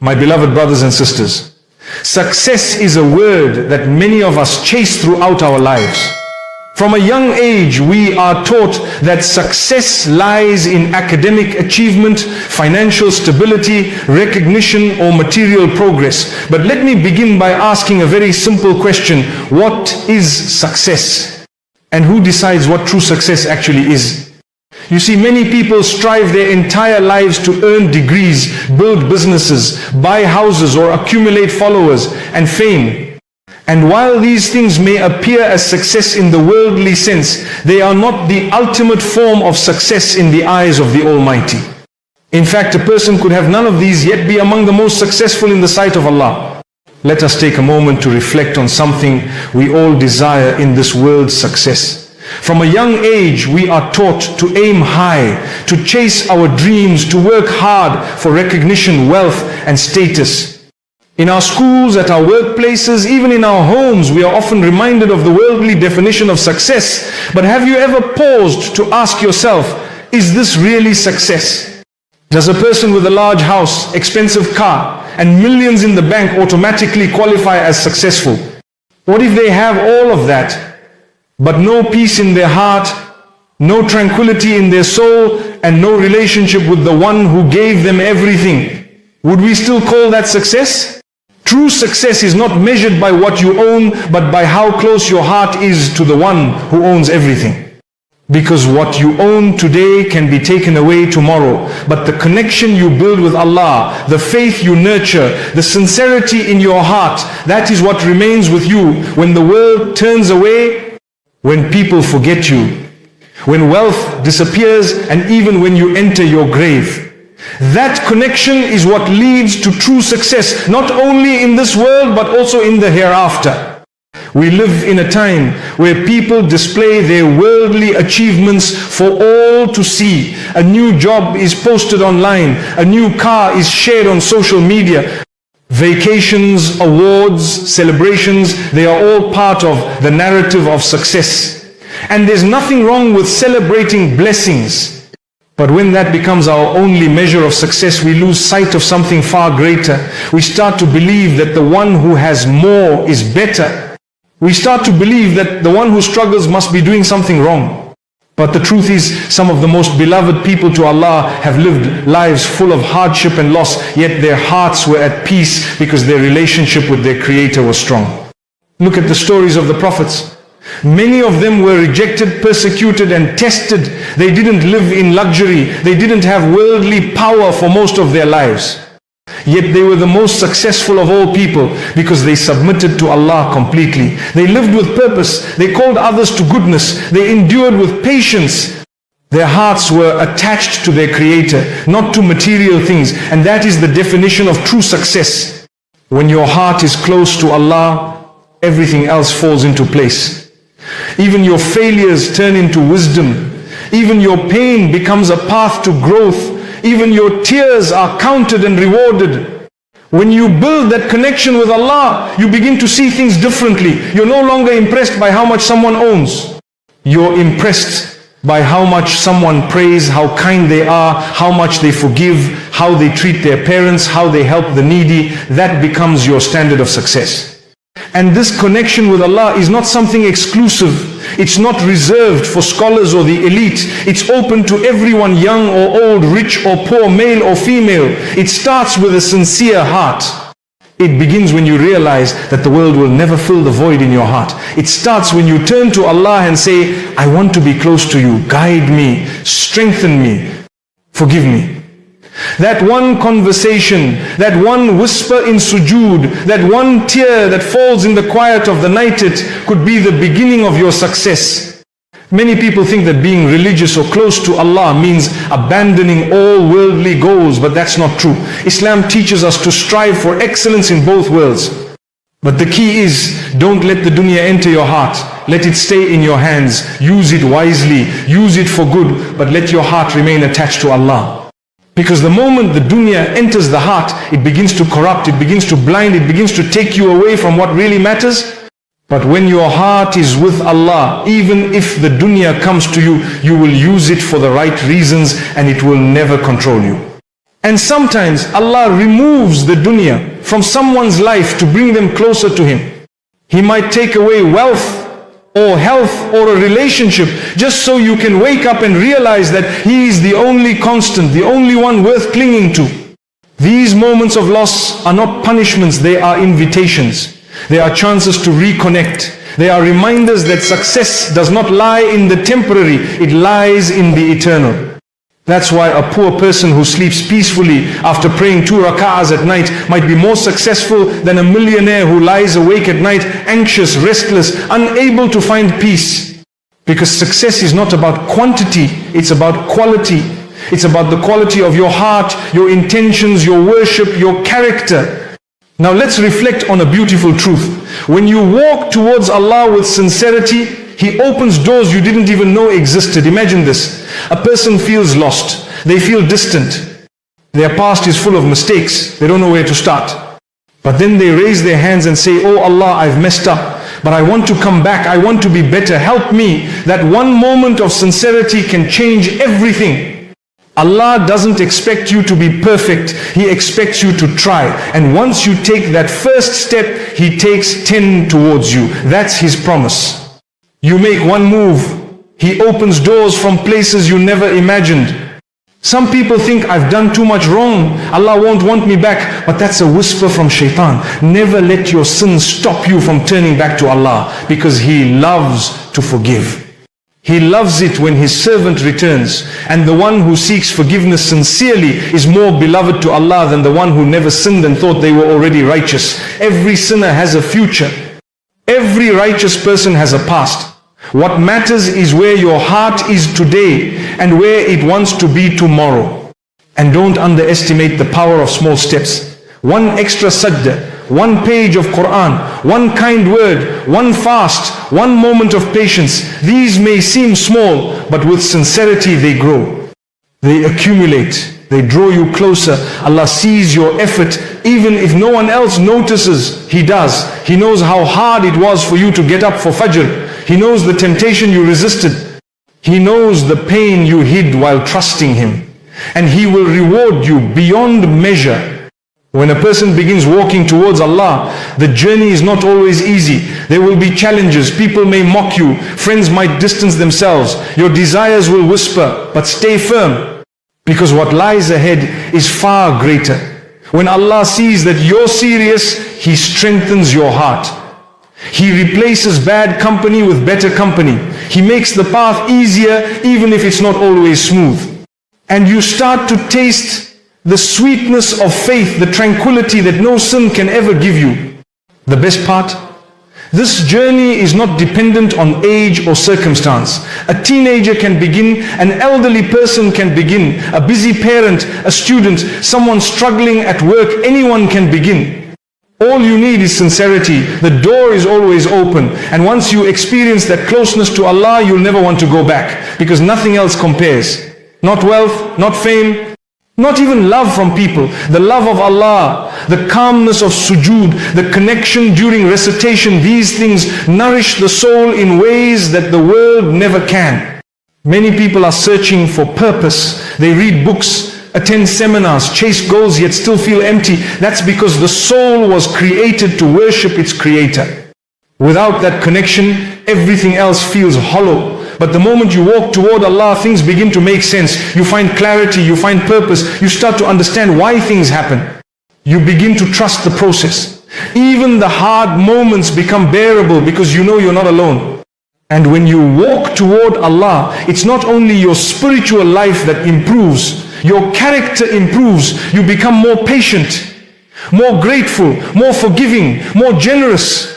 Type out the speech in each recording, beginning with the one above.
My beloved brothers and sisters, success is a word that many of us chase throughout our lives. From a young age, we are taught that success lies in academic achievement, financial stability, recognition, or material progress. But let me begin by asking a very simple question. What is success? And who decides what true success actually is? You see, many people strive their entire lives to earn degrees, build businesses, buy houses, or accumulate followers and fame. And while these things may appear as success in the worldly sense, they are not the ultimate form of success in the eyes of the Almighty. In fact, a person could have none of these yet be among the most successful in the sight of Allah. Let us take a moment to reflect on something we all desire in this world's success. From a young age, we are taught to aim high, to chase our dreams, to work hard for recognition, wealth, and status. In our schools, at our workplaces, even in our homes, we are often reminded of the worldly definition of success. But have you ever paused to ask yourself, is this really success? Does a person with a large house, expensive car, and millions in the bank automatically qualify as successful? What if they have all of that, but no peace in their heart, no tranquility in their soul, and no relationship with the one who gave them everything? Would we still call that success? True success is not measured by what you own, but by how close your heart is to the one who owns everything. Because what you own today can be taken away tomorrow. But the connection you build with Allah, the faith you nurture, the sincerity in your heart, that is what remains with you when the world turns away, when people forget you, when wealth disappears, and even when you enter your grave. That connection is what leads to true success, not only in this world, but also in the hereafter. We live in a time where people display their worldly achievements for all to see. A new job is posted online, a new car is shared on social media. Vacations, awards, celebrations, they are all part of the narrative of success. And there's nothing wrong with celebrating blessings. But when that becomes our only measure of success, we lose sight of something far greater. We start to believe that the one who has more is better. We start to believe that the one who struggles must be doing something wrong. But the truth is, some of the most beloved people to Allah have lived lives full of hardship and loss, yet their hearts were at peace because their relationship with their Creator was strong. Look at the stories of the prophets. Many of them were rejected, persecuted, and tested. They didn't live in luxury. They didn't have worldly power for most of their lives. Yet they were the most successful of all people because they submitted to Allah completely. They lived with purpose. They called others to goodness. They endured with patience. Their hearts were attached to their Creator, not to material things. And that is the definition of true success. When your heart is close to Allah, everything else falls into place. Even your failures turn into wisdom. Even your pain becomes a path to growth. Even your tears are counted and rewarded. When you build that connection with Allah, you begin to see things differently. You're no longer impressed by how much someone owns. You're impressed by how much someone prays, how kind they are, how much they forgive, how they treat their parents, how they help the needy. That becomes your standard of success. And this connection with Allah is not something exclusive. It's not reserved for scholars or the elite. It's open to everyone, young or old, rich or poor, male or female. It starts with a sincere heart. It begins when you realize that the world will never fill the void in your heart. It starts when you turn to Allah and say, I want to be close to you. Guide me, strengthen me, forgive me. That one conversation, that one whisper in sujood, that one tear that falls in the quiet of the night, it could be the beginning of your success. Many people think that being religious or close to Allah means abandoning all worldly goals, but that's not true. Islam teaches us to strive for excellence in both worlds. But the key is, don't let the dunya enter your heart. Let it stay in your hands. Use it wisely, use it for good, but let your heart remain attached to Allah. Because the moment the dunya enters the heart, it begins to corrupt, it begins to blind, it begins to take you away from what really matters. But when your heart is with Allah, even if the dunya comes to you, you will use it for the right reasons and it will never control you. And sometimes Allah removes the dunya from someone's life to bring them closer to Him. He might take away wealth or health or a relationship just so you can wake up and realize that He is the only constant, the only one worth clinging to. These moments of loss are not punishments, they are invitations. They are chances to reconnect. They are reminders that success does not lie in the temporary, it lies in the eternal. That's why a poor person who sleeps peacefully after praying 2 rak'ahs at night might be more successful than a millionaire who lies awake at night, anxious, restless, unable to find peace. Because success is not about quantity, it's about quality. It's about the quality of your heart, your intentions, your worship, your character. Now let's reflect on a beautiful truth. When you walk towards Allah with sincerity, He opens doors you didn't even know existed. Imagine this. A person feels lost. They feel distant. Their past is full of mistakes. They don't know where to start. But then they raise their hands and say, "Oh Allah, I've messed up, but I want to come back. I want to be better. Help me." That one moment of sincerity can change everything. Allah doesn't expect you to be perfect. He expects you to try. And once you take that first step, He takes 10 towards you. That's His promise. You make one move, He opens doors from places you never imagined. Some people think, "I've done too much wrong, Allah won't want me back." But that's a whisper from shaitan. Never let your sin stop you from turning back to Allah, because He loves to forgive. He loves it when His servant returns. And the one who seeks forgiveness sincerely is more beloved to Allah than the one who never sinned and thought they were already righteous. Every sinner has a future. Every righteous person has a past. What matters is where your heart is today and where it wants to be tomorrow. And don't underestimate the power of small steps. One extra sajda, one page of Quran, one kind word, one fast, one moment of patience. These may seem small, but with sincerity they grow. They accumulate. They draw you closer. Allah sees your effort. Even if no one else notices, He does. He knows how hard it was for you to get up for Fajr. He knows the temptation you resisted. He knows the pain you hid while trusting Him. And He will reward you beyond measure. When a person begins walking towards Allah, the journey is not always easy. There will be challenges. People may mock you. Friends might distance themselves. Your desires will whisper, but stay firm. Because what lies ahead is far greater. When Allah sees that you're serious, He strengthens your heart. He replaces bad company with better company. He makes the path easier even if it's not always smooth. And you start to taste the sweetness of faith, the tranquility that no sin can ever give you. The best part? This journey is not dependent on age or circumstance. A teenager can begin, an elderly person can begin, a busy parent, a student, someone struggling at work, anyone can begin. All you need is sincerity. The door is always open. And once you experience that closeness to Allah, you'll never want to go back, because nothing else compares. Not wealth, not fame, not even love from people. The love of Allah, the calmness of sujood, the connection during recitation, these things nourish the soul in ways that the world never can. Many people are searching for purpose. They read books, attend seminars, chase goals, yet still feel empty. That's because the soul was created to worship its Creator. Without that connection, everything else feels hollow. But the moment you walk toward Allah, things begin to make sense. You find clarity, you find purpose, you start to understand why things happen. You begin to trust the process. Even the hard moments become bearable because you know you're not alone. And when you walk toward Allah, it's not only your spiritual life that improves, your character improves. You become more patient, more grateful, more forgiving, more generous.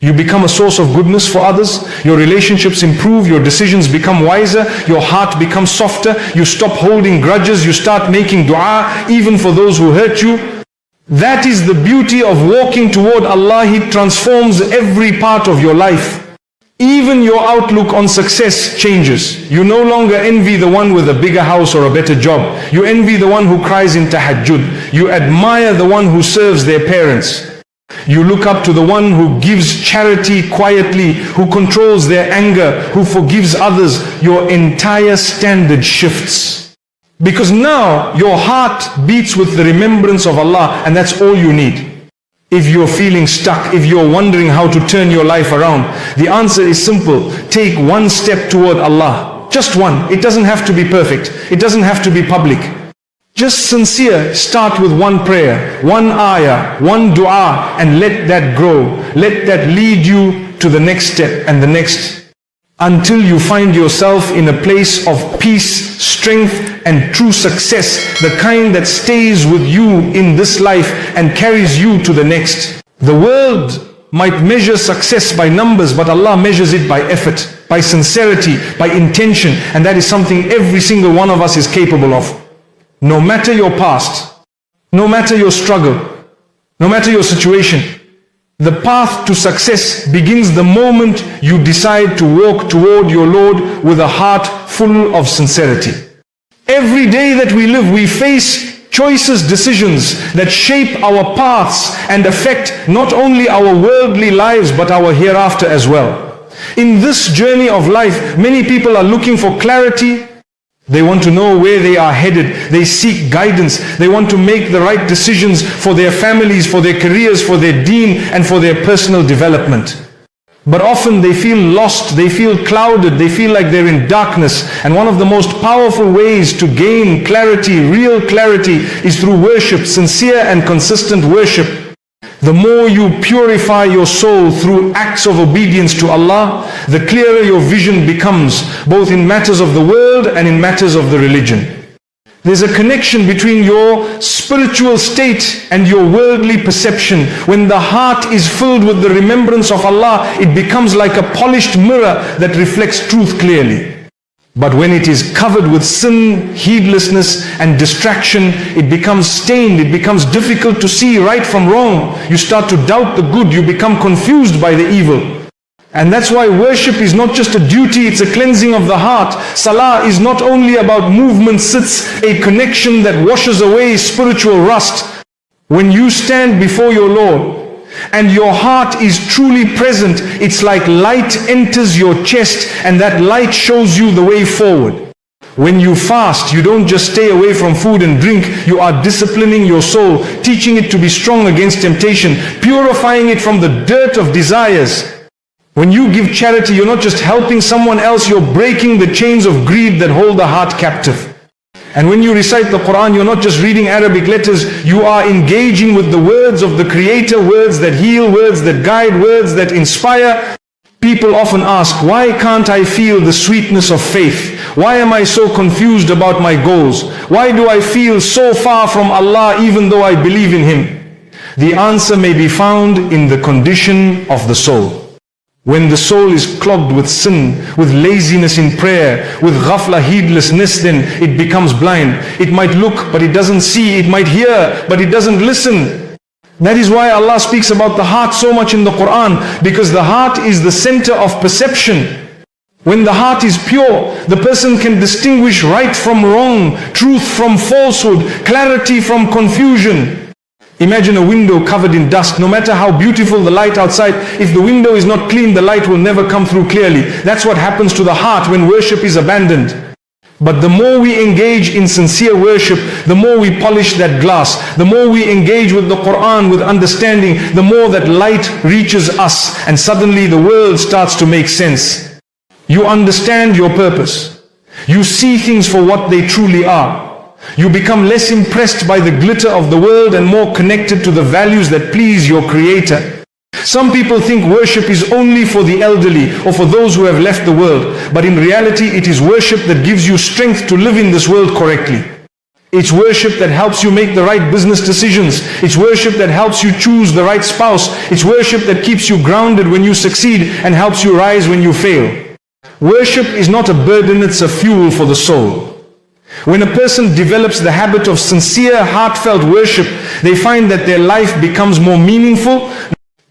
You become a source of goodness for others. Your relationships improve, your decisions become wiser, your heart becomes softer, you stop holding grudges, you start making dua even for those who hurt you. That is the beauty of walking toward Allah. He transforms every part of your life. Even your outlook on success changes. You no longer envy the one with a bigger house or a better job. You envy the one who cries in tahajjud. You admire the one who serves their parents. You look up to the one who gives charity quietly, who controls their anger, who forgives others. Your entire standard shifts. Because now your heart beats with the remembrance of Allah, and that's all you need. If you're feeling stuck, if you're wondering how to turn your life around, the answer is simple. Take one step toward Allah. Just one. It doesn't have to be perfect. It doesn't have to be public. Just sincere. Start with one prayer, one ayah, one dua, and let that grow. Let that lead you to the next step and the next, until you find yourself in a place of peace, strength, and true success, the kind that stays with you in this life and carries you to the next. The world might measure success by numbers, but Allah measures it by effort, by sincerity, by intention, and that is something every single one of us is capable of. No matter your past, no matter your struggle, no matter your situation, the path to success begins the moment you decide to walk toward your Lord with a heart full of sincerity. Every day that we live, we face choices, decisions that shape our paths and affect not only our worldly lives but our hereafter as well. In this journey of life, many people are looking for clarity. They want to know where they are headed. They seek guidance. They want to make the right decisions for their families, for their careers, for their deen, and for their personal development. But often they feel lost, they feel clouded, they feel like they're in darkness. And one of the most powerful ways to gain clarity, real clarity, is through worship, sincere and consistent worship. The more you purify your soul through acts of obedience to Allah, the clearer your vision becomes, both in matters of the world and in matters of the religion. There's a connection between your spiritual state and your worldly perception. When the heart is filled with the remembrance of Allah, it becomes like a polished mirror that reflects truth clearly. But when it is covered with sin, heedlessness and distraction, it becomes stained, it becomes difficult to see right from wrong. You start to doubt the good, you become confused by the evil. And that's why worship is not just a duty, it's a cleansing of the heart. Salah is not only about movements, it's a connection that washes away spiritual rust. When you stand before your Lord and your heart is truly present, it's like light enters your chest and that light shows you the way forward. When you fast, you don't just stay away from food and drink, you are disciplining your soul, teaching it to be strong against temptation, purifying it from the dirt of desires. When you give charity, you're not just helping someone else, you're breaking the chains of greed that hold the heart captive. And when you recite the Quran, you're not just reading Arabic letters, you are engaging with the words of the Creator, words that heal, words that guide, words that inspire. People often ask, why can't I feel the sweetness of faith? Why am I so confused about my goals? Why do I feel so far from Allah even though I believe in Him? The answer may be found in the condition of the soul. When the soul is clogged with sin, with laziness in prayer, with ghafla, heedlessness, then it becomes blind. It might look, but it doesn't see. It might hear, but it doesn't listen. That is why Allah speaks about the heart so much in the Quran, because the heart is the center of perception. When the heart is pure, the person can distinguish right from wrong, truth from falsehood, clarity from confusion. Imagine a window covered in dust. No matter how beautiful the light outside, if the window is not clean, the light will never come through clearly. That's what happens to the heart when worship is abandoned. But the more we engage in sincere worship, the more we polish that glass, the more we engage with the Quran with understanding, the more that light reaches us, and suddenly the world starts to make sense. You understand your purpose. You see things for what they truly are. You become less impressed by the glitter of the world and more connected to the values that please your Creator. Some people think worship is only for the elderly or for those who have left the world, but in reality it is worship that gives you strength to live in this world correctly. It's worship that helps you make the right business decisions. It's worship that helps you choose the right spouse. It's worship that keeps you grounded when you succeed and helps you rise when you fail. Worship is not a burden, it's a fuel for the soul. When a person develops the habit of sincere, heartfelt worship, they find that their life becomes more meaningful.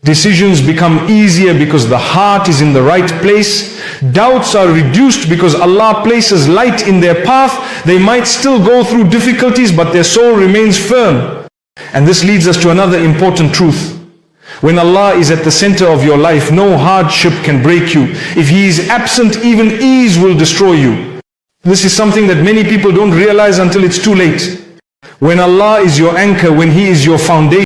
Decisions become easier because the heart is in the right place. Doubts are reduced because Allah places light in their path. They might still go through difficulties, but their soul remains firm. And this leads us to another important truth. When Allah is at the center of your life, no hardship can break you. If He is absent, even ease will destroy you. This is something that many people don't realize until it's too late. When Allah is your anchor, when He is your foundation,